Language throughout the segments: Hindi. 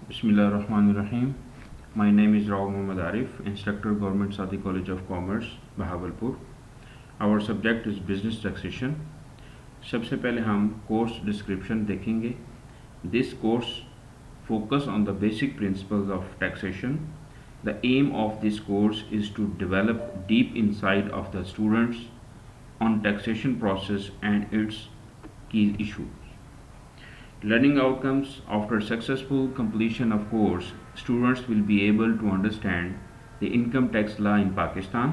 Bismillahirrahmanirrahim. My name is Rao Muhammad Arif, instructor, Government Sadi College of Commerce, Bahawalpur. Our subject is business taxation. सबसे पहले हम course description देखेंगे. This course focus on the basic principles of taxation. The aim of this course is to develop deep insight of the students on taxation process and its key issues. Learning outcomes. After successful completion of course, students will be able to understand the income tax law in Pakistan,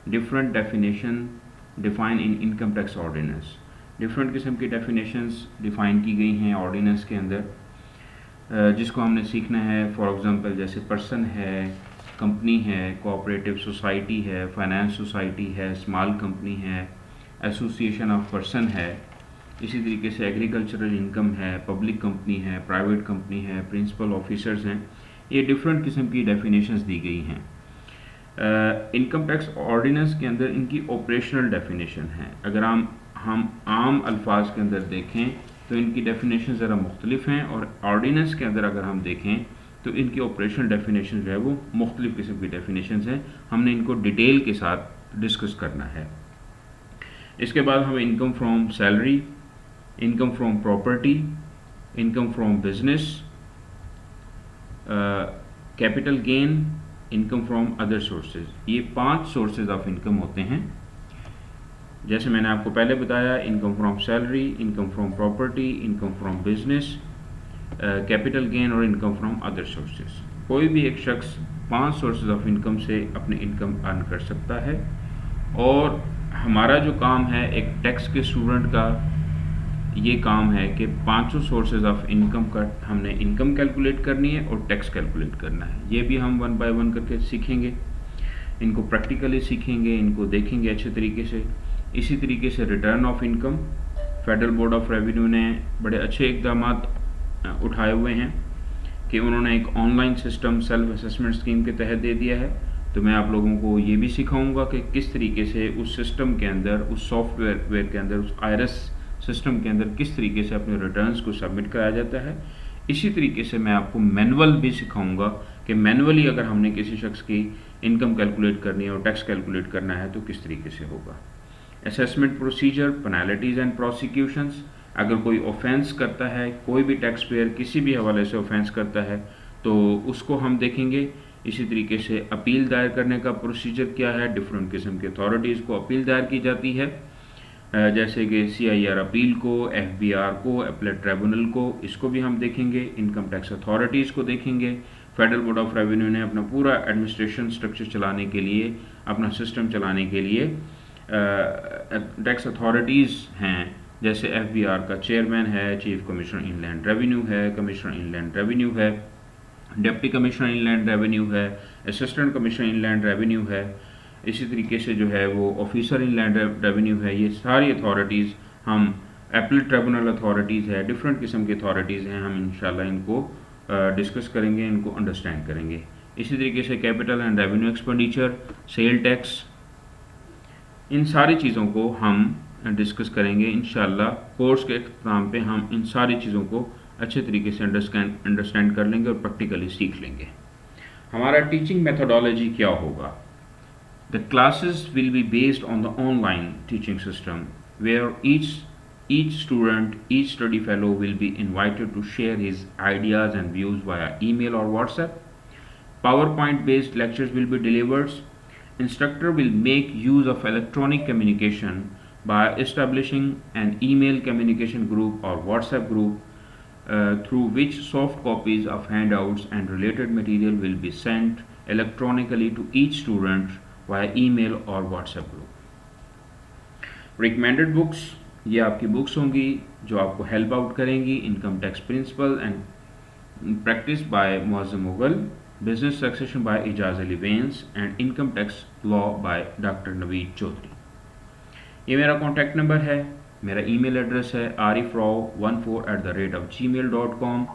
different definition define in income tax ordinance. Different किस्म की डेफिनेशंस डिफ़ाइन की गई हैं ऑर्डिनेंस के अंदर, जिसको हमने सीखना है. फॉर एग्जांपल जैसे पर्सन है, कंपनी है, कोऑपरेटिव सोसाइटी है, फाइनेंस सोसाइटी है, स्मॉल कंपनी है, एसोसिएशन ऑफ पर्सन है. इसी तरीके से एग्रीकल्चरल इनकम है, पब्लिक कंपनी है, प्राइवेट कंपनी है, प्रिंसिपल ऑफिसर्स हैं. ये डिफरेंट किस्म की डेफिनेशंस दी गई हैं. इनकम टैक्स ऑर्डिनेंस के अंदर इनकी ऑपरेशनल डेफिनेशन है. अगर हम आम अल्फाज के अंदर देखें तो इनकी डेफिनेशन ज़रा मुख्तलिफ हैं, और ऑर्डिनेंस के अंदर अगर हम देखें तो इनकी ऑपरेशनल डेफिनेशन जो है वो मुख्तलिफ किस्म की डेफिनेशन हैं. हमने इनको डिटेल के साथ डिस्कस करना है. इसके बाद हमें income from salary, income from property, income from business, capital gain, income from other sources, ये 5 सोर्सेज ऑफ इनकम होते हैं. जैसे मैंने आपको पहले बताया, income from salary, income from property, income from business, capital gain और इनकम फ्रॉम अदर सोर्सेज. कोई भी एक शख्स 5 सोर्सेज ऑफ इनकम से अपनी इनकम अर्न कर सकता है. और हमारा जो काम है एक टैक्स के स्टूडेंट का, ये काम है कि 5 सोर्सेज ऑफ इनकम का हमने इनकम कैलकुलेट करनी है और टैक्स कैलकुलेट करना है. ये भी हम 1 बाय 1 करके सीखेंगे, इनको प्रैक्टिकली सीखेंगे, इनको देखेंगे अच्छे तरीके से. इसी तरीके से return of income, federal board of revenue ने बड़े अच्छे इकदाम उठाए हुए हैं कि उन्होंने एक online system self assessment scheme के तहत दे दिया है. तो मैं आप लोगों को ये भी सिखाऊंगा कि किस तरीके से उस सिस्टम के अंदर, उस सॉफ्टवेयर के अंदर, उस आईआरएस सिस्टम के अंदर किस तरीके से अपने रिटर्न्स को सबमिट कराया जाता है. इसी तरीके से मैं आपको मैनुअल भी सिखाऊंगा कि मैनुअली अगर हमने किसी शख्स की इनकम कैलकुलेट करनी है और टैक्स कैलकुलेट करना है तो किस तरीके से होगा. Assessment procedure, penalties and prosecutions. अगर कोई ऑफेंस करता है, कोई भी टैक्स पेयर किसी भी हवाले से ऑफेंस करता है तो उसको हम देखेंगे. इसी तरीके से अपील दायर करने का प्रोसीजर क्या है. डिफरेंट किस्म की अथॉरिटीज़ को अपील दायर की जाती है, जैसे कि CIR अपील को, FBR को, अपीलेट ट्रिब्यूनल को, इसको भी हम देखेंगे. इनकम टैक्स अथॉरिटीज़ को देखेंगे. फेडरल बोर्ड ऑफ रेवेन्यू ने अपना पूरा एडमिनिस्ट्रेशन स्ट्रक्चर चलाने के लिए, अपना सिस्टम चलाने के लिए टैक्स अथॉरिटीज़ हैं, जैसे FBR का चेयरमैन है, चीफ कमिश्नर इनलैंड रेवेन्यू है, कमिश्नर इनलैंड रेवेन्यू है, डिप्टी कमिश्नर इनलैंड रेवेन्यू है, असिस्टेंट कमिश्नर इनलैंड रेवेन्यू है. इसी तरीके से जो है वो ऑफिसर इनलैंड रेवेन्यू है. ये सारी अथॉरिटीज़ हम, अपीलेट ट्रिब्यूनल अथॉरिटीज़ है, डिफरेंट किस्म की अथॉरिटीज़ हैं. हम इंशाल्लाह इनको डिस्कस करेंगे, इनको अंडरस्टैंड करेंगे. इसी तरीके से capital and revenue expenditure, sale tax, इन सारी चीज़ों को हम डिस्कस करेंगे इंशाल्लाह. कोर्स के इख्तिताम पे हम इन सारी चीज़ों को अच्छे तरीके से अंडरस्टैंड कर लेंगे और प्रैक्टिकली सीख लेंगे. हमारा टीचिंग मेथोडोलॉजी क्या होगा. The classes will be based on the online teaching system where each student, each study fellow will be invited to share his ideas and views via email or WhatsApp. PowerPoint based lectures will be delivered. Instructor will make use of electronic communication by establishing an email communication group or WhatsApp group through which soft copies of handouts and related material will be sent electronically to each student via email और WhatsApp ग्रुप. रिकमेंडेड बुक्स, ये आपकी बुक्स होंगी जो आपको हेल्प आउट करेंगी. Income tax principle and practice by Muazzam Mughal, business taxation by Ijaz Ali वेंस and income tax law by doctor Naveed Chaudhry. ये मेरा कॉन्टैक्ट नंबर है. मेरा ईमेल एड्रेस है arifrao14@gmail.com.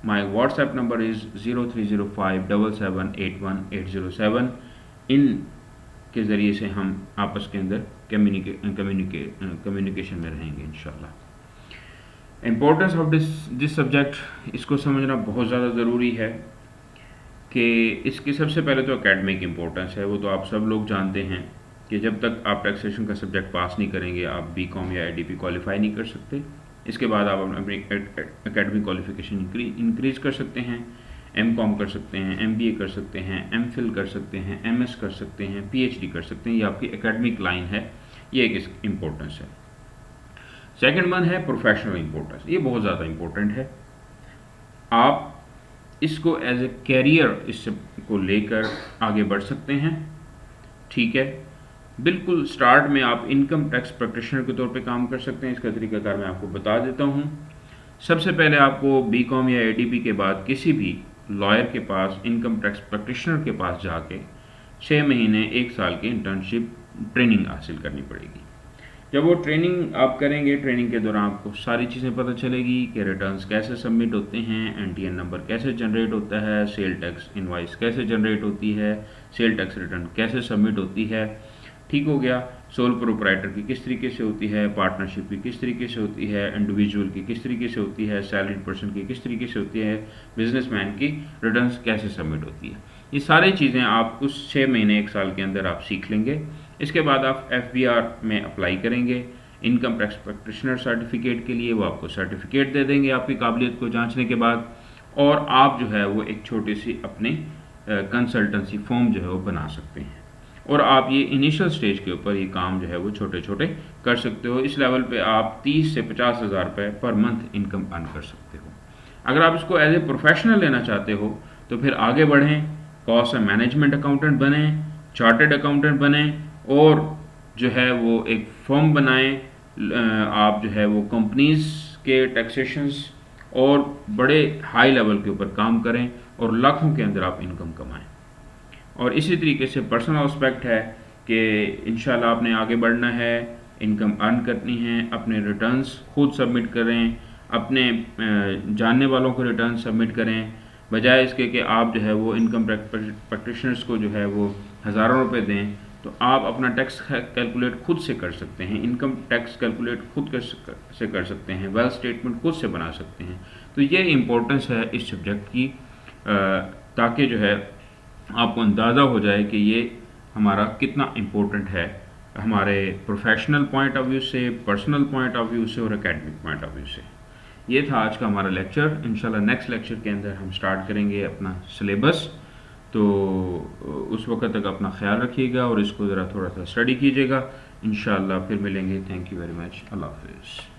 My WhatsApp number is 0305778180. इन के ज़रिए से हम आपस के अंदर कम्युनिकेशन में रहेंगे इंशाल्लाह. इम्पोर्टेंस ऑफ दिस सब्जेक्ट, इसको समझना बहुत ज़्यादा ज़रूरी है कि इसकी सबसे पहले तो एकेडमिक इम्पोर्टेंस है, वो तो आप सब लोग जानते हैं कि जब तक आप टैक्सेशन का सब्जेक्ट पास नहीं करेंगे आप बीकॉम या एडीपी क्वालिफाई नहीं कर सकते। इसके बाद आप अपनी एकेडमिक क्वालिफिकेशन इंक्रीज़ कर सकते हैं, एमकॉम कर सकते हैं, एमबीए कर सकते हैं, एमफिल कर सकते हैं, एमएस कर सकते हैं, पीएचडी कर सकते हैं। ये आपकी एकेडमिक लाइन है, ये एक इम्पोर्टेंस है। सेकंड वन है प्रोफेशनल इम्पोर्टेंस, ये बहुत ज़्यादा इम्पोर्टेंट है। आप इसको एज ए कैरियर इसको लेकर आगे बढ़ सकते हैं, ठीक है। बिल्कुल स्टार्ट में आप इनकम टैक्स प्रैक्टिशनर के तौर पे काम कर सकते हैं। इसका तरीकाकार मैं आपको बता देता हूँ। सबसे पहले आपको बीकॉम या एडीपी के बाद किसी भी लॉयर के पास, इनकम टैक्स प्रैक्टिशनर के पास जाके 6 महीने 1 साल की इंटर्नशिप ट्रेनिंग हासिल करनी पड़ेगी। जब वो ट्रेनिंग आप करेंगे, ट्रेनिंग के दौरान आपको सारी चीज़ें पता चलेगी कि रिटर्न्स कैसे सबमिट होते हैं, एनटीएन नंबर कैसे जनरेट होता है, सेल टैक्स इनवाइस कैसे जनरेट होती है, सेल टैक्स रिटर्न कैसे सबमिट होती है, ठीक हो गया। सोल प्रोप्राइटर की किस तरीके से होती है, पार्टनरशिप की किस तरीके से होती है, इंडिविजुअल की किस तरीके से होती है, सैलरीड पर्सन की किस तरीके से होती है, बिजनेसमैन की रिटर्न्स कैसे सबमिट होती है। ये सारी चीज़ें आप उस 6 महीने 1 साल के अंदर आप सीख लेंगे। इसके बाद आप एफबीआर में अप्लाई करेंगे इनकम टैक्स प्रैक्टिशनर सर्टिफिकेट के लिए। वो आपको सर्टिफिकेट दे देंगे आपकी काबिलियत को जांचने के बाद, और आप जो है वो एक छोटी सी अपनी कंसल्टेंसी फॉर्म जो है वो बना सकते हैं। और आप ये इनिशियल स्टेज के ऊपर ये काम जो है वो छोटे छोटे कर सकते हो। इस लेवल पे आप 30 से 50 हज़ार रुपये पर मंथ इनकम अर्न कर सकते हो। अगर आप इसको एज ए प्रोफेशनल लेना चाहते हो तो फिर आगे बढ़ें, कॉस्ट एंड मैनेजमेंट अकाउंटेंट बने, चार्टर्ड अकाउंटेंट बने, और जो है वो एक फर्म बनाएं। आप जो है वो कंपनीज के टैक्सेशंस और बड़े हाई लेवल के ऊपर काम करें और लाखों के अंदर आप इनकम कमाएं। और इसी तरीके से पर्सनल एस्पेक्ट है कि इंशाल्लाह आपने आगे बढ़ना है, इनकम अर्न करनी है, अपने रिटर्न्स खुद सबमिट करें, अपने जानने वालों को रिटर्न सबमिट करें, बजाय इसके कि आप जो है वो इनकम प्रैक्टिशनर्स को जो है वो हज़ारों रुपए दें। तो आप अपना टैक्स कैलकुलेट खुद से कर सकते हैं, इनकम टैक्स कैलकुलेट खुद से कर सकते हैं, वेल्थ स्टेटमेंट खुद से बना सकते हैं। तो ये इम्पोर्टेंस है इस सब्जेक्ट की, ताकि जो है आपको अंदाज़ा हो जाए कि ये हमारा कितना इम्पोर्टेंट है हमारे प्रोफेशनल पॉइंट ऑफ व्यू से, पर्सनल पॉइंट ऑफ व्यू से और एकेडमिक पॉइंट ऑफ व्यू से। ये था आज का हमारा लेक्चर। इंशाल्लाह नेक्स्ट लेक्चर के अंदर हम स्टार्ट करेंगे अपना सिलेबस। तो उस वक्त तक अपना ख्याल रखिएगा और इसको ज़रा थोड़ा सा स्टडी कीजिएगा। इंशाल्लाह फिर मिलेंगे। Thank you very much. अल्लाह हाफिज़।